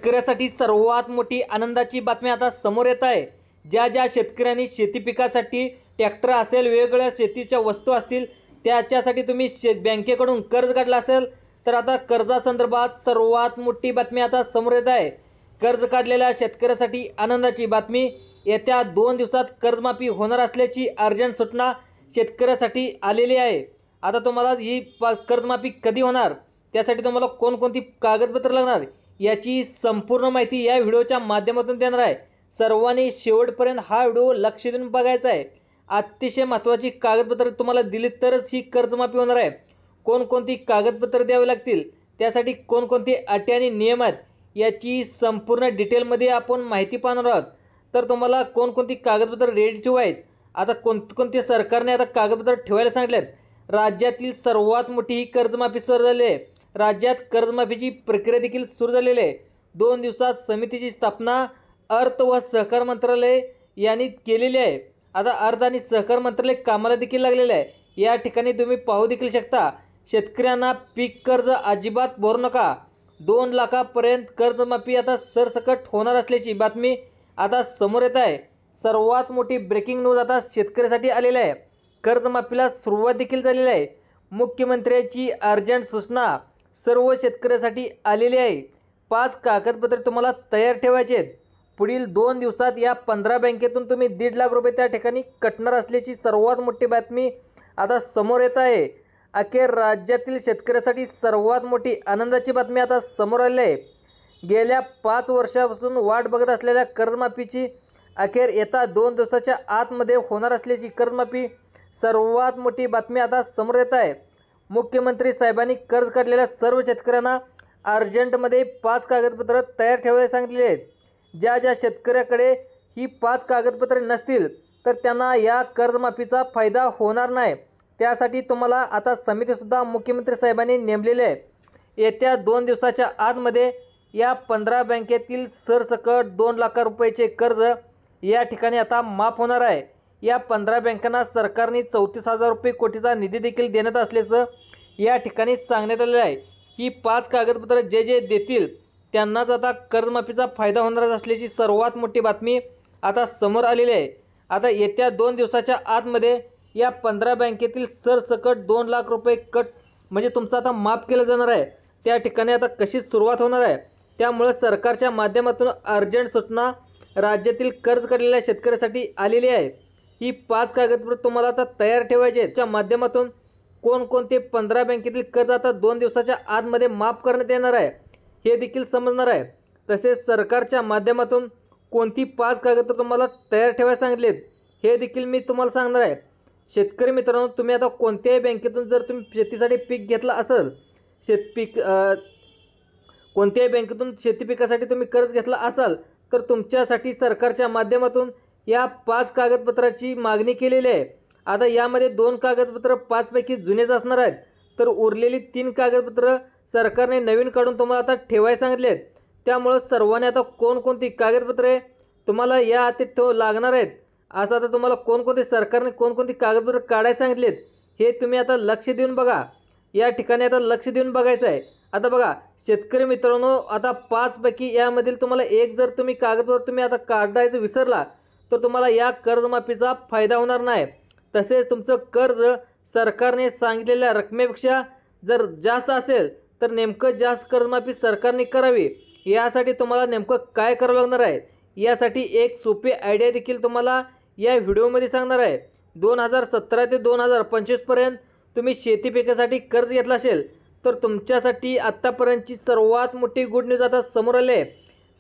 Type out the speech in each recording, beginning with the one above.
शेतकऱ्यासाठी सर्वात मोठी आनंदाची बातमी आता समोर येत आहे। ज्या शेतकऱ्यांनी शेती पिकासाठी ट्रॅक्टर असेल, वेगवेगळ्या शेतीच्या वस्तू असतील, त्याच्यासाठी तुम्ही बँकेकडून कर्ज काढला असेल तर आता कर्जासंदर्भात सर्वात मोठी बातमी आता समोर येत आहे। कर्ज काढलेल्या शेतकऱ्यासाठी आनंदाची बातमी। येत्या 2 दिवसात कर्जमाफी होणार असल्याची अर्जंट सूचना शेतकऱ्यासाठी आलेली आहे। आता तुम्हाला ही कर्जमाफी कधी होणार, त्यासाठी तुम्हाला कोणकोणती कागदपत्र लागणार याची संपूर्ण माहिती या व्हिडिओच्या माध्यमातून देणार आहे। सर्वांनी शेवटपर्यंत हा व्हिडिओ लक्ष देऊन बघायचा आहे। अतिशय महत्त्वाची कागदपत्र तुम्हाला दिली तरच ही कर्जमाफी होणार आहे। कोणकोणती कागदपत्र द्यावी लागतील, त्यासाठी कोणकोणते अटी आणि नियम आहेत याची संपूर्ण डिटेलमध्ये आपण माहिती पाहणार आहोत। तर तुम्हाला कोणकोणती कागदपत्र रेडी ठेवायत, आता कोणते सरकारने आता कागदपत्र ठेवायला सांगितलेत। राज्यातील सर्वात मोठी ही कर्जमाफी सुरू झाली आहे। राज्यात कर्जमाफीची प्रक्रिया देखील सुरू झालेली आहे। 2 दिवसात समितीची स्थापना अर्थ व सहकार मंत्रालय यांनी केलेली आहे। आता अर्थ आणि सहकार मंत्रालय कामाला देखील लागलेले आहे। या ठिकाणी तुम्ही पाहू देखील शकता, शेतकऱ्यांना पीक कर्ज अजिबात भरू नका, 2 लाखापर्यंत कर्जमाफी आता सरसकट होणार असल्याची बातमी आता समोर येत आहे। सर्वात मोठी ब्रेकिंग न्यूज आता शेतकऱ्यासाठी आलेली आहे। कर्जमाफीला सुरुवात देखील झालेली आहे। मुख्यमंत्र्यांची अर्जंट सूचना सर्व शेतकऱ्यासाठी आलेली आहे। 5 कागदपत्रे तुम्हाला तयार ठेवायचे आहेत। पुढील 2 दिवसात या 15 बँकेतून तुम्ही 1.5 लाख रुपये त्या ठिकाणी कटणार असल्याची सर्वात मोठी बातमी आता समोर येत आहे। अखेर राज्यातील शेतकऱ्यासाठी सर्वात मोठी आनंदाची बातमी आता समोर आली आहे। गेल्या 5 वर्षापासून वाट बघत असलेल्या कर्जमाफीची अखेर येत्या 2 दिवसाच्या आतमध्ये होणार असल्याची कर्जमाफी सर्वात मोठी बातमी आता समोर येत आहे। मुख्यमंत्री साहेबांनी कर्ज काढलेल्या सर्व शेतकऱ्यांना अर्जंटमध्ये 5 कागदपत्र तयार ठेवायला सांगितले आहेत। ज्या शेतकऱ्याकडे ही 5 कागदपत्रे नसतील तर त्यांना या कर्जमाफीचा फायदा होणार नाही। त्यासाठी तुम्हाला आता समितीसुद्धा मुख्यमंत्री साहेबांनी नेमलेली आहे। येत्या 2 दिवसाच्या आतमध्ये या 15 बँकेतील सरसकट 2 लाख रुपयाचे कर्ज या ठिकाणी आता माफ होणार आहे। या 15 बँकांना सरकारने 34,000 कोटीचा निधी देखील देण्यात असल्याचं या ठिकाणी सांगण्यात आलेलं आहे। ही 5 कागदपत्र जे देतील त्यांनाच आता कर्जमाफीचा फायदा होणार असल्याची सर्वात मोठी बातमी आता समोर आलेली आहे। आता येत्या 2 दिवसाच्या आतमध्ये या 15 बँकेतील सरसकट 2 लाख रुपये कट म्हणजे तुमचं आता माफ केलं जाणार आहे। त्या ठिकाणी आता कशी सुरुवात होणार आहे, त्यामुळे सरकारच्या माध्यमातून अर्जंट सूचना राज्यातील कर्ज काढलेल्या शेतकऱ्यासाठी आलेली आहे। ही 5 कागदपत्र तुम्हाला आता तयार ठेवायचे आहेत। च्या माध्यमातून कोणकोणते 15 बँकेतील कर्ज आता 2 दिवसाच्या आतमध्ये माफ करण्यात येणार आहे हे देखील समजणार आहे। तसेच सरकारच्या माध्यमातून कोणती 5 कागदपत्र तुम्हाला तयार ठेवायला सांगितलेत हे देखील मी तुम्हाला सांगणार आहे। शेतकरी मित्रांनो, तुम्ही आता कोणत्याही बँकेतून जर तुम्ही शेतीसाठी पीक घेतला असेल, कोणत्याही बँकेतून शेती पिकासाठी तुम्ही कर्ज घेतला असाल तर तुमच्यासाठी सरकारच्या माध्यमातून या 5 कागदपत्राची मागणी केलेली आहे। आता यामध्ये 2 कागदपत्र 5 पैकी जुनेच असणार आहेत, तर उरलेली 3 कागदपत्र सरकारने नवीन काढून तुम्हाला आता ठेवायला सांगितले आहेत। त्यामुळे सर्वांनी आता कोणकोणती कागदपत्रे तुम्हाला या हाती लागणार आहेत, असं आता तुम्हाला कोणकोणती सरकारने कोणकोणती कागदपत्र काढायला सांगितलेत हे तुम्ही आता लक्ष देऊन बघा। या ठिकाणी आता लक्ष देऊन बघायचं आहे। आता बघा शेतकरी मित्रांनो, आता 5 पैकी यामधील तुम्हाला एक जर तुम्ही कागदपत्र तुम्ही आता काढायचं विसरला तर तुम्हाला या कर्जमाफीचा फायदा होणार नाही। तसेच तुमचं कर्ज सरकारने सांगितलेल्या रकमेपेक्षा जर जास्त असेल तर नेमकं जास्त कर्जमाफी सरकारने करावी। यासाठी तुम्हाला नेमकं काय करावं लागणार आहे, यासाठी एक सोपी आयडिया देखील तुम्हाला या व्हिडिओमध्ये सांगणार आहे। 2017 ते 2025 पर्यंत तुम्ही शेती पिकासाठी कर्ज घेतला असेल तर तुमच्यासाठी आत्तापर्यंतची सर्वात मोठी गुड न्यूज आता समोर आली आहे।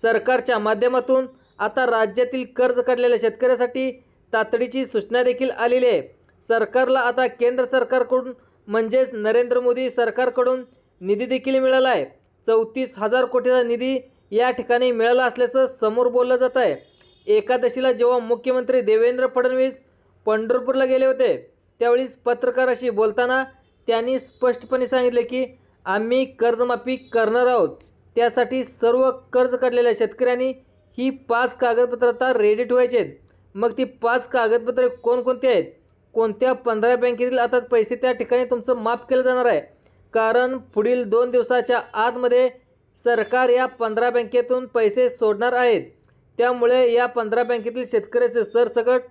सरकारच्या माध्यमातून आता राज्यातील कर्ज काढलेल्या शेतकऱ्यासाठी तातडीची सूचना देखील आलेली आहे। सरकारला आता केंद्र सरकारकडून म्हणजेच नरेंद्र मोदी सरकारकडून निधी देखील मिळाला आहे। 34,000 कोटीचा निधी या ठिकाणी मिळाला असल्याचं समोर बोललं जात आहे। एकादशीला जेव्हा मुख्यमंत्री देवेंद्र फडणवीस पंढरपूरला गेले होते त्यावेळी पत्रकाराशी बोलताना त्यांनी स्पष्टपणे सांगितले की आम्ही कर्जमाफी करणार आहोत। त्यासाठी सर्व कर्ज काढलेल्या शेतकऱ्यांनी ही 5 कागदपत्र आता रेडी ठेवायची आहेत। मग ती 5 कागदपत्रे कोणकोणती आहेत, कोणत्या 15 बँकेतील आता पैसे त्या ठिकाणी तुमचं माफ केलं जाणार आहे, कारण पुढील 2 दिवसाच्या आतमध्ये सरकार या 15 बँकेतून पैसे सोडणार आहेत। त्यामुळे या 15 बँकेतील शेतकऱ्याचे सरसकट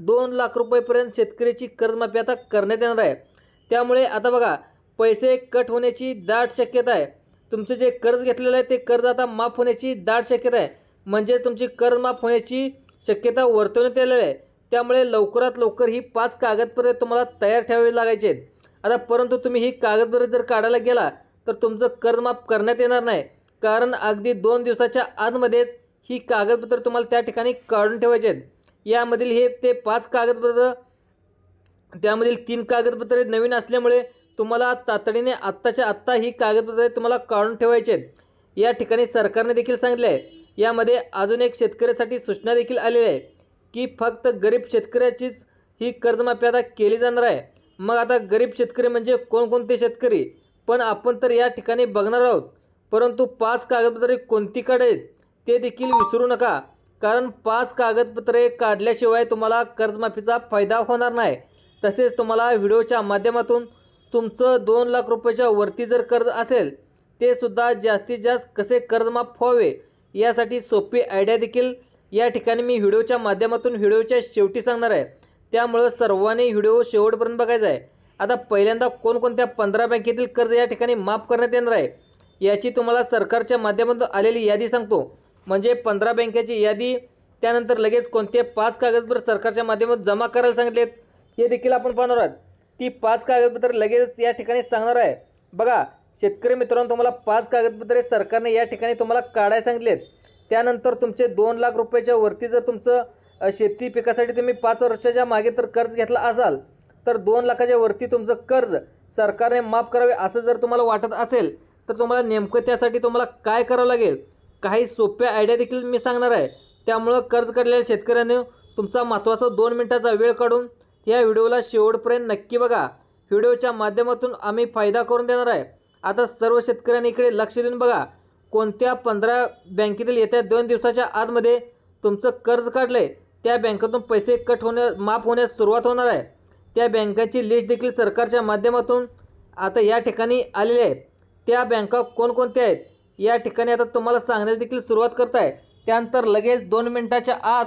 2 लाख रुपयेपर्यंत शेतकऱ्याची कर्जमाफी आता करण्यात येणार आहे। त्यामुळे आता बघा पैसे कट होण्याची दाट शक्यता आहे। तुमचे जे कर्ज घेतलेलं आहे ते कर्ज आता माफ होण्याची दाट शक्यता आहे। म्हणजे तुमची कर्ज माफ होण्याची शक्यता वर्तवण्यात आलेली आहे। त्यामुळे लवकरात लवकर ही 5 कागदपत्रे तुम्हाला तयार ठेवावी लागायची आहेत। आता परंतु तुम्ही ही कागदपत्रे जर काढायला गेला तर तुमचं कर्ज माफ करण्यात येणार नाही, कारण अगदी 2 दिवसाच्या आतमध्येच ही कागदपत्रे तुम्हाला त्या ठिकाणी काढून ठेवायची आहेत। यामधील हे ते 5 कागदपत्र, त्यामधील 3 कागदपत्रे नवीन असल्यामुळे तुम्हाला तातडीने आत्ताच्या आत्ता ही कागदपत्रे तुम्हाला काढून ठेवायची आहेत। या ठिकाणी सरकारने देखील सांगितले आहे। यामध्ये अजून एक शेतकऱ्यासाठी सूचना देखील आलेली आहे की फक्त गरीब शेतकऱ्याचीच ही कर्जमाफी आता केली जाणार आहे। मग आता गरीब शेतकरी म्हणजे कोणकोणते शेतकरी, पण आपण तर या ठिकाणी बघणार आहोत। परंतु 5 कागदपत्रे कोणती काढायत ते देखील विसरू नका, कारण 5 कागदपत्रे काढल्याशिवाय तुम्हाला कर्जमाफीचा फायदा होणार नाही। तसेच तुम्हाला व्हिडिओच्या माध्यमातून तुमचं 2 लाख रुपयाच्या वरती जर कर्ज असेल ते सुद्धा जास्तीत जास्त कसे कर्जमाफ व्हावे यासाठी सोपी आयडिया देखील या ठिकाणी मी व्हिडिओच्या माध्यमातून व्हिडिओच्या शेवटी सांगणार आहे। त्यामुळे सर्वांनी व्हिडिओ शेवटपर्यंत बघायचा आहे। आता पहिल्यांदा कोणकोणत्या 15 बँकेतील कर्ज या ठिकाणी माफ करण्यात येणार आहे याची तुम्हाला सरकारच्या माध्यमातून आलेली यादी सांगतो। म्हणजे 15 बँकेची यादी, त्यानंतर लगेच कोणते 5 कागदपत्र सरकारच्या माध्यमातून जमा करायला सांगितलेत हे देखील आपण पाहणार आहोत। ती 5 कागदपत्र लगेच या ठिकाणी सांगणार आहे। बघा शेतकरी मित्रांनो, तुम्हाला 5 कागदपत्रे सरकारने या ठिकाणी तुम्हाला काढायला सांगितलेत। त्यानंतर तुमचे 2 लाख रुपयाच्या वरती जर तुमचं शेती पिकासाठी तुम्ही 5 वर्षाच्या मागे तर कर्ज घेतला असाल तर 2 लाखाच्या वरती तुमचं कर्ज सरकारने माफ करावे असं जर तुम्हाला वाटत असेल तर तुम्हाला नेमकं त्यासाठी तुम्हाला काय करावं लागेल, काही सोप्या आयडिया देखील मी सांगणार आहे। त्यामुळं कर्ज काढलेल्या शेतकऱ्यांनी तुमचा महत्त्वाचा 2 मिनिटाचा वेळ काढून या व्हिडिओला शेवटपर्यंत नक्की बघा। व्हिडिओच्या माध्यमातून आम्ही फायदा करून देणार आहे। आता सर्व शेतकऱ्यांनी इकडे लक्ष देऊन बघा, कोणत्या 15 बँकेतील येत्या 2 दिवसाच्या आतमध्ये तुमचं कर्ज काढलंय त्या बँकेतून पैसे माफ होण्यास सुरुवात होणार आहे। त्या बँकाची लिस्ट देखील सरकारच्या माध्यमातून आता या ठिकाणी आलेली आहे। त्या बँका कोणकोणत्या आहेत या ठिकाणी आता तुम्हाला सांगण्यास देखील सुरुवात करत आहे। त्यानंतर लगेच 2 मिनिटाच्या आत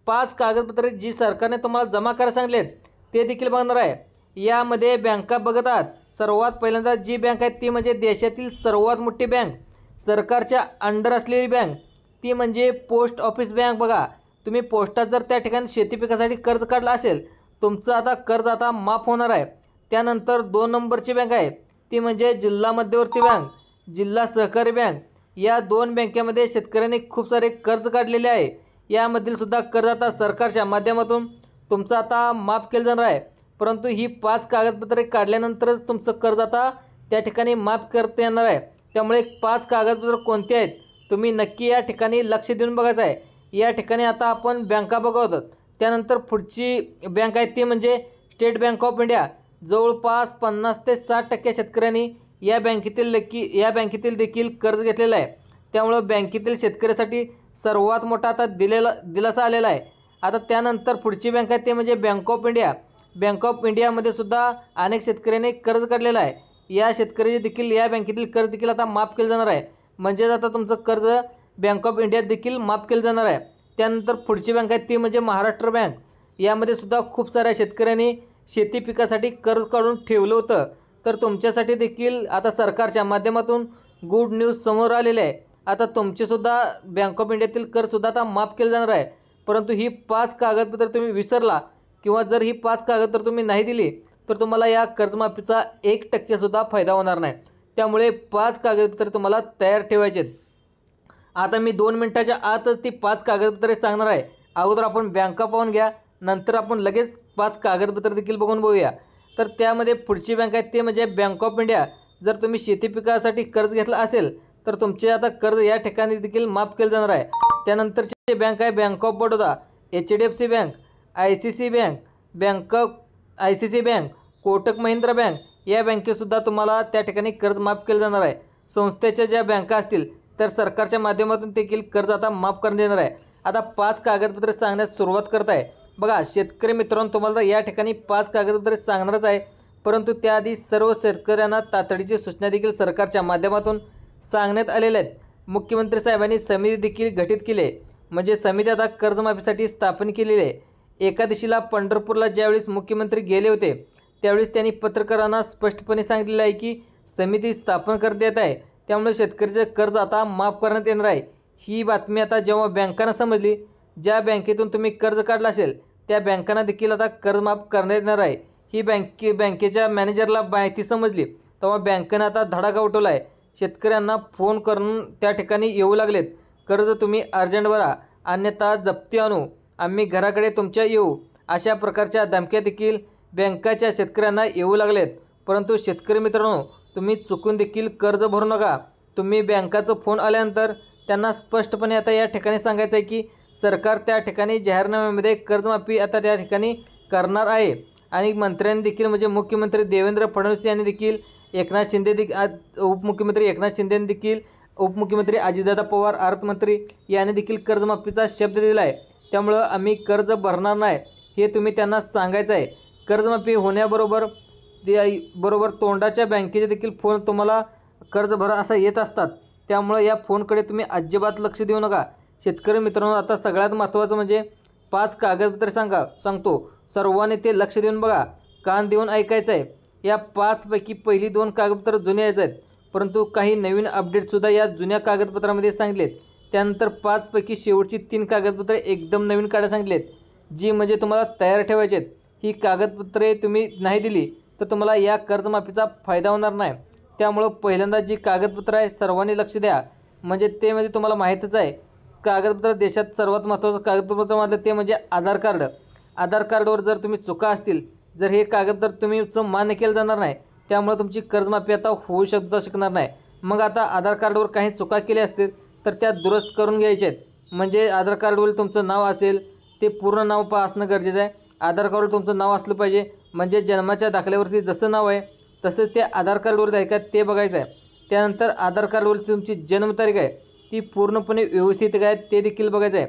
5 कागदपत्रे जी सरकारने तुम्हाला जमा करायला सांगितलेत ते देखील बघणार आहे। यामध्ये बँका बघत आहात, सर्वात पहिल्यांदा जी बँक आहे ती म्हणजे देशातील सर्वात मोठी बँक, सरकारच्या अंडर असलेली बँक, ती म्हणजे पोस्ट ऑफिस बँक। बघा तुम्ही पोस्टात जर त्या ठिकाणी शेती पिकासाठी कर्ज काढलं असेल तुमचं आता कर्ज आता माफ होणार आहे। त्यानंतर 2 नंबरची बँक आहे ती म्हणजे जिल्हा मध्यवर्ती बँक, जिल्हा सहकारी बँक। या 2 बँकेमध्ये शेतकऱ्यांनी खूप सारे कर्ज काढलेले आहे। यामधील सुद्धा कर्ज आता सरकारच्या माध्यमातून तुमचं आता माफ केलं जाणार आहे। परंतु ही 5 कागदपत्रे काढल्यानंतरच तुमचं कर्ज आता त्या ठिकाणी माफ करता येणार आहे। त्यामुळे 5 कागदपत्र कोणते आहेत तुम्ही नक्की या ठिकाणी लक्ष देऊन बघायचं आहे। या ठिकाणी आता आपण बँका बघत आहोत। त्यानंतर पुढची बँक आहे ती म्हणजे स्टेट बँक ऑफ इंडिया। जवळपास 50 ते 60% शेतकऱ्यांनी या बँकेतील देखील कर्ज घेतलेलं आहे। त्यामुळे बँकेतील शेतकऱ्यासाठी सर्वात मोठा आता दिलासा आलेला आहे। आता त्यानंतर पुढची बँक आहे ते म्हणजे bank of India. Bank of इंडियामध्ये सुद्धा अनेक शेतकऱ्यांनी कर्ज काढलेलं आहे। या शेतकऱ्याचे देखील या बँकेतील कर्ज देखील आता माफ केलं जाणार आहे। म्हणजेच आता तुमचं कर्ज बँक ऑफ इंडियात देखील माफ केलं जाणार आहे। त्यानंतर पुढची बँक आहे ती म्हणजे महाराष्ट्र बँक। यामध्ये सुद्धा खूप साऱ्या शेतकऱ्यांनी शेती पिकासाठी कर्ज काढून ठेवलं होतं, तर तुमच्यासाठी देखील आता सरकारच्या माध्यमातून गुड न्यूज समोर आलेली आहे। आता तुमचेसुद्धा बँक ऑफ इंडियातील कर्जसुद्धा आता माफ केलं जाणार आहे। परंतु ही 5 कागदपत्र तुम्ही विसरला किंवा जर ही 5 कागदपत्र तुम्ही नाही दिली तर तुम्हाला या कर्जमाफीचा 1% सुद्धा फायदा होणार नाही। त्यामुळे 5 कागदपत्रे तुम्हाला तयार ठेवायचे आहेत। आता मी 2 मिनिटाच्या आतच ती 5 कागदपत्रे सांगणार आहे। अगोदर आपण बँका पाहून घ्या, नंतर आपण लगेच 5 कागदपत्र देखील बघून बघूया। तर त्यामध्ये पुढची बँक आहे ते म्हणजे बँक ऑफ इंडिया। जर तुम्ही शेती पिकासाठी कर्ज घेतला असेल तर तुमचे आता कर्ज या ठिकाणी देखील माफ केलं जाणार आहे। त्यानंतरची बँक आहे bank of Baroda, HDFC bank, ICICI bank, Kotak Mahindra bank. या बँकेसुद्धा तुम्हाला त्या ठिकाणी कर्ज माफ केलं जाणार आहे। संस्थेच्या ज्या बँका असतील तर सरकारच्या माध्यमातून देखील कर्ज आता माफ करण्यात येणार आहे। आता 5 कागदपत्रे सांगण्यास सुरुवात करत आहे। बघा शेतकरी मित्रांनो, तुम्हाला या ठिकाणी 5 कागदपत्रे सांगणारच आहे, परंतु त्याआधी सर्व शेतकऱ्यांना तातडीची सूचना देखील सरकारच्या माध्यमातून सांगण्यात आलेले आहेत। मुख्यमंत्री साहेबांनी समिती देखील गठीत केली आहे, म्हणजे समिती आता कर्जमाफीसाठी स्थापन केलेली आहे। एका दिवशीला पंढरपूरला ज्यावेळेस मुख्यमंत्री गेले होते त्यावेळेस त्यांनी पत्रकारांना स्पष्टपणे सांगितलेलं आहे की समिती स्थापन करण्यात येत आहे, त्यामुळे शेतकऱ्याचे कर्ज आता माफ करण्यात येणार आहे। ही बातमी आता जेव्हा बँकांना समजली, ज्या बँकेतून तुम्ही कर्ज काढलं असेल त्या बँकांना देखील आता कर्ज माफ करण्यात येणार आहे, ही बँकेच्या मॅनेजरला माहिती समजली, तेव्हा बँकेनं आता धडाका उठवला आहे। शेतकऱ्यांना फोन करून त्या ठिकाणी येऊ लागलेत, कर्ज तुम्ही अर्जंट भरा अन्यथा जप्ती आणू, आम्ही घराकडे तुमच्या येऊ, अशा प्रकारच्या धमक्या देखील बँकाच्या शेतकऱ्यांना येऊ लागलेत। परंतु शेतकरी मित्रांनो, तुम्ही चुकून देखील कर्ज भरू नका। तुम्ही बँकाचा फोन आल्यानंतर त्यांना स्पष्टपणे आता या ठिकाणी सांगायचं आहे की सरकार त्या ठिकाणी जाहीरनाम्यामध्ये कर्जमाफी आता त्या ठिकाणी करणार आहे। आणि मंत्र्यांनी देखील म्हणजे मुख्यमंत्री देवेंद्र फडणवीस यांनी देखील एकनाथ शिंदे उपमुख्यमंत्री एकनाथ शिंदेंनी देखील उपमुख्यमंत्री अजितदादा पवार अर्थमंत्री यांनी देखील कर्जमाफीचा शब्द दिला आहे। त्यामुळं आम्ही कर्ज भरणार नाही हे तुम्ही त्यांना सांगायचं आहे। कर्जमाफी होण्याबरोबर तोंडाच्या बँकेचे देखील फोन तुम्हाला कर्ज भरा असं येत असतात, त्यामुळे या फोनकडे तुम्ही अजिबात लक्ष देऊ नका। शेतकरी मित्रांनो, आता सगळ्यात महत्त्वाचं म्हणजे 5 कागदपत्रे सांगतो, सर्वांनी ते लक्ष देऊन बघा, कान देऊन ऐकायचं आहे। या 5 पैकी पहिली 2 कागदपत्र जुने आहेत, परंतु काही नवीन अपडेटसुद्धा या जुन्या कागदपत्रामध्ये सांगितलेत। त्यानंतर 5 पैकी शेवटची 3 कागदपत्रे एकदम नवीन काढायला सांगितलेत, जी म्हणजे तुम्हाला तयार ठेवायची आहेत। ही कागदपत्रे तुम्ही नाही दिली तर तुम्हाला या कर्जमाफीचा फायदा होणार नाही। त्यामुळं पहिल्यांदा जी कागदपत्र आहे सर्वांनी लक्ष द्या, म्हणजे तुम्हाला माहीतच आहे कागदपत्र देशात सर्वात महत्त्वाचं कागदपत्रामधलं ते म्हणजे आधार कार्ड। आधार कार्डवर जर तुम्ही चुका असतील, जर हे कागदपत्र तुमचं मान्य केलं जाणार नाही, त्यामुळे तुमची कर्जमाफी आता होऊ शकणार नाही। मग आता आधार कार्डवर काही चुका केल्या असतील तर त्या दुरुस्त करून घ्यायच्या आहेत। म्हणजे आधार कार्डवर तुमचं नाव असेल ते पूर्ण नाव असणं गरजेचं आहे। आधार कार्डवर तुमचं नाव असलं पाहिजे, म्हणजे जन्माच्या दाखल्यावरती जसं नाव आहे तसंच ते आधार कार्डवर आहे का ते बघायचं आहे। त्यानंतर आधार कार्डवरती तुमची जन्मतारीख आहे ती पूर्णपणे व्यवस्थित आहे ते देखील बघायचं आहे।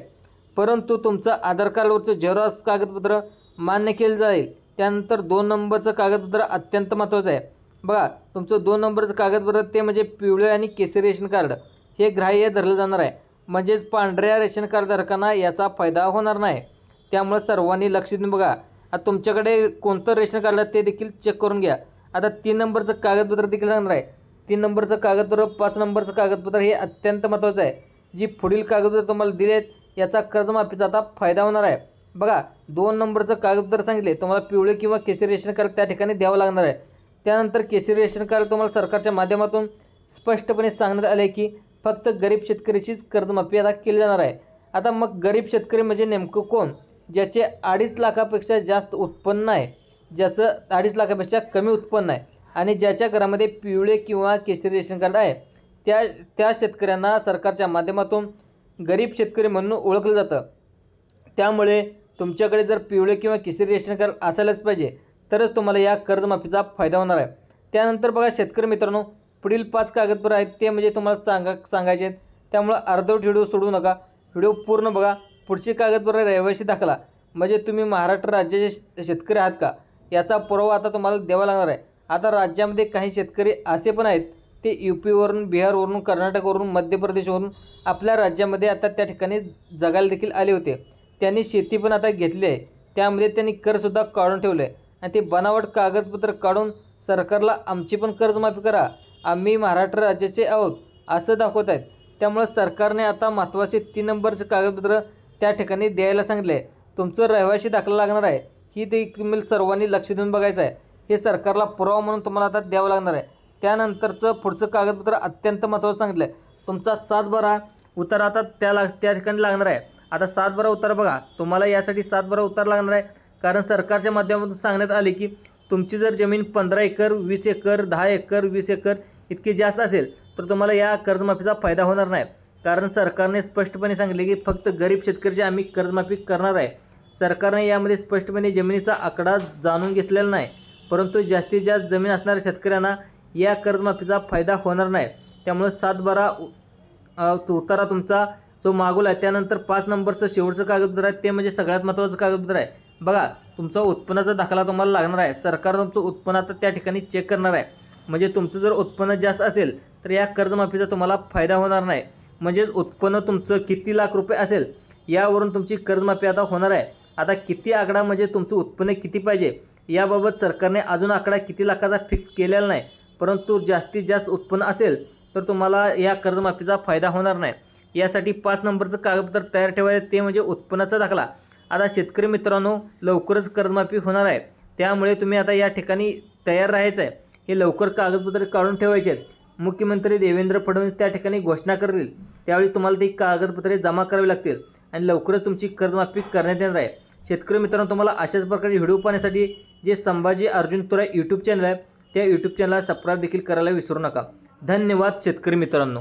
परंतु तुमचं आधार कार्डवरचं झेरॉक्स कागदपत्र मान्य केलं जाईल। त्यानंतर 2 नंबरचं कागदपत्र अत्यंत महत्त्वाचं आहे। बघा, तुमचं 2 नंबरचं कागदपत्र ते म्हणजे पिवळे आणि केसरी रेशन कार्ड हे ग्राह्य धरलं जाणार आहे, म्हणजेच पांढऱ्या रेशन कार्ड धारकांना याचा फायदा होणार नाही। त्यामुळे सर्वांनी लक्ष देऊन बघा, आता तुमच्याकडे कोणतं रेशन कार्ड आहे ते देखील चेक करून घ्या। आता 3 नंबरचं कागदपत्र देखील सांगणार आहे। 3 नंबरचं कागदपत्र 5 नंबरचं कागदपत्र हे अत्यंत महत्त्वाचं आहे। जी पुढील कागदपत्र तुम्हाला दिलेत याचा कर्जमाफीचा आता फायदा होणार आहे। बघा, 2 नंबरचं कागदपत्र सांगितले तुम्हाला पिवळे किंवा केसरी रेशन कार्ड त्या ठिकाणी द्यावं लागणार आहे। त्यानंतर केसरी रेशन कार्ड तुम्हाला सरकारच्या माध्यमातून स्पष्टपणे सांगण्यात आले की फक्त गरीब शेतकऱ्याचीच कर्जमाफी आता केली जाणार आहे। आता मग गरीब शेतकरी म्हणजे नेमकं कोण? ज्याचे 2.5 लाखापेक्षा जास्त उत्पन्न आहे, ज्याचं 2.5 लाखापेक्षा कमी उत्पन्न आहे आणि ज्याच्या घरामध्ये पिवळे किंवा केसरी रेशन कार्ड आहे, त्या शेतकऱ्यांना सरकारच्या माध्यमातून गरीब शेतकरी म्हणून ओळखलं जातं। त्यामुळे तुमच्याकडे जर पिवळे किंवा केसरी रेशन कार्ड असायलाच पाहिजे, तरच तुम्हाला या कर्जमाफीचा फायदा होणार आहे। त्यानंतर बघा शेतकरी मित्रांनो, पुढील 5 कागदपत्र आहेत ते म्हणजे तुम्हाला सांगायचे आहेत, त्यामुळे अर्धवट व्हिडिओ सोडू नका, व्हिडिओ पूर्ण बघा। पुढची कागदपत्र रहिवासी दाखला, म्हणजे तुम्ही महाराष्ट्र राज्याचे शेतकरी आहात का याचा पुरावा आता तुम्हाला द्यावा लागणार आहे। आता राज्यामध्ये काही शेतकरी असे पण आहेत ते UPवरून, बिहारवरून, कर्नाटकवरून, मध्य प्रदेशवरून आपल्या राज्यामध्ये आता त्या ठिकाणी जगायला देखील आले होते। त्यांनी शेती पण आता घेतली आहे, त्यामध्ये त्यांनी करसुद्धा काढून ठेवले आहे आणि ते बनावट कागदपत्र काढून सरकारला आमची पण कर्जमाफी करा, आम्ही महाराष्ट्र राज्याचे आहोत असं दाखवत आहेत। त्यामुळे सरकारने आता महत्त्वाचे 3 नंबरचे कागदपत्र त्या ठिकाणी द्यायला सांगितले आहे। तुमचं रहिवासी दाखला लागणार आहे, ही देखील सर्वांनी लक्ष देऊन बघायचं आहे। हे सरकारला पुरावा म्हणून तुम्हाला आता द्यावं लागणार आहे। त्यानंतरचं पुढचं कागदपत्र अत्यंत महत्त्वाचं सांगितलं आहे, तुमचा 7/12 उतारा आता त्या ठिकाणी लागणार आहे। आता 7/12 उतारा बघा, तुम्हाला यासाठी 7/12 उतारा लागणार आहे, कारण सरकारच्या माध्यमातून सांगण्यात आले की तुमची जर जमीन 15 एकर, 20 एकर, 10 एकर, 20 एकर इतकी जास्त असेल तर तुम्हाला या कर्जमाफीचा फायदा होणार नाही। कारण सरकारने स्पष्टपणे सांगितले की फक्त गरीब शेतकऱ्याची आम्ही कर्जमाफी करणार आहे। सरकारने यामध्ये स्पष्टपणे जमिनीचा आकडा जाणून घेतलेला नाही, परंतु जास्तीत जास्त जमीन असणाऱ्या शेतकऱ्यांना या कर्जमाफीचा फायदा होणार नाही। त्यामुळे 7/12 उतारा तुमचा जो मागवला आहे, त्यानंतर 5 नंबरचं शेवटचं कागदपत्र आहे ते म्हणजे सगळ्यात महत्त्वाचं कागदपत्र आहे। बघा, तुमचा उत्पन्नाचा दाखला तुम्हाला लागणार आहे। सरकार तुमचं उत्पन्न आता त्या ठिकाणी चेक करणार आहे। म्हणजे तुमचं जर उत्पन्न जास्त असेल तर या कर्जमाफीचा तुम्हाला फायदा होणार नाही. म्हणजेच उत्पन्न तुमचं किती लाख रुपये असेल यावरून तुमची कर्जमाफी आता होणार आहे. आता किती आकडा म्हणजे तुमचं उत्पन्न किती पाहिजे याबाबत सरकारने अजून आकडा किती लाखाचा फिक्स केलेला नाही, परंतु जास्तीत जास्त उत्पन्न असेल तर तुम्हाला या कर्जमाफीचा फायदा होणार नाही. यासाठी 5 नंबरचं कागदपत्र तयार ठेवायचं, ते म्हणजे उत्पन्नाचा दाखला. आता शेतकरी मित्रांनो, लवकरच कर्जमाफी होणार आहे, त्यामुळे तुम्ही आता या ठिकाणी तयार राहायचं आहे. हे लवकर कागदपत्रे काढून ठेवायचे आहेत. मुख्यमंत्री देवेंद्र फडणवीस त्या ठिकाणी घोषणा करतील, त्यावेळी तुम्हाला ती कागदपत्रे जमा करावी लागतील आणि लवकरच तुमची कर्जमाफी करण्यात येणार आहे. शेतकरी मित्रांनो, तुम्हाला अशाच प्रकारे व्हिडिओ पाहण्यासाठी जे संभाजी अर्जुन तुरा यूट्यूब चॅनल आहे त्या यूट्यूब चॅनलला सबस्क्राईब देखील करायला विसरू नका. धन्यवाद शेतकरी मित्रांनो.